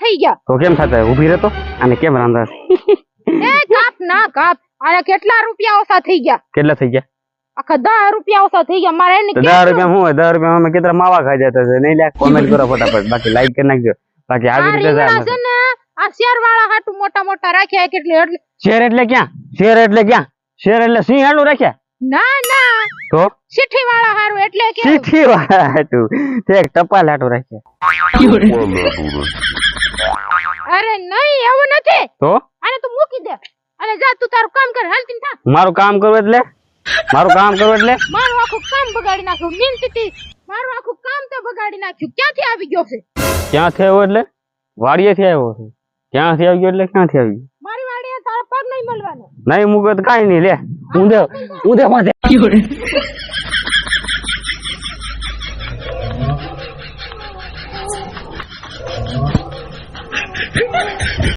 થઈ ગયા તો કેમ થતા ઊભી રહેતો અને કેમ રાંધા એ કાપ ના કાપ આને કેટલા રૂપિયા ઓછા થઈ ગયા કેટલા થઈ ગયા આખા 10 રૂપિયા ઓછા થઈ ગયા મારે એને 10 રૂપિયા હું 10 રૂપિયા અમે કેટલા માવા ખાઈ જતા છે નહીં લે કોમેન્ટ કરો ફટાફટ બાકી લાઈક કરી નાખજો બાકી આવી રીતે જાય છે ને આ શેર વાળા હાટુ મોટા મોટા રાખ્યા કેટલે એટલે શેર એટલે ક્યાં શેર એટલે ક્યાં શેર એટલે સિંહ હાલું રાખ્યા ના ના તો સિઠ્ઠી વાળા હારું એટલે કે સિઠ્ઠી વાળા હાટુ તે એક ટપાલ હાટુ રાખ્યા અરે નહીં એવું નથી તો આને તું મૂકી દે અને જા તું તારું કામ કર હાલતી થા મારું કામ કરવું એટલે મારું કામ કરવું એટલે મારું આખું કામ બગાડી નાખ્યું મિનતી મારું આખું કામ તો બગાડી નાખ્યું ક્યાંથી આવી ગયો છે ક્યાંથી આવ્યો એટલે વાડીએથી આવ્યો છે ક્યાંથી આવી ગયો એટલે ક્યાંથી આવી ગયો મારી વાડીએ તારા પગ નહીં મળવાનો નહીં મૂકે તો કાઈ નહીં લે ઊંધે માથે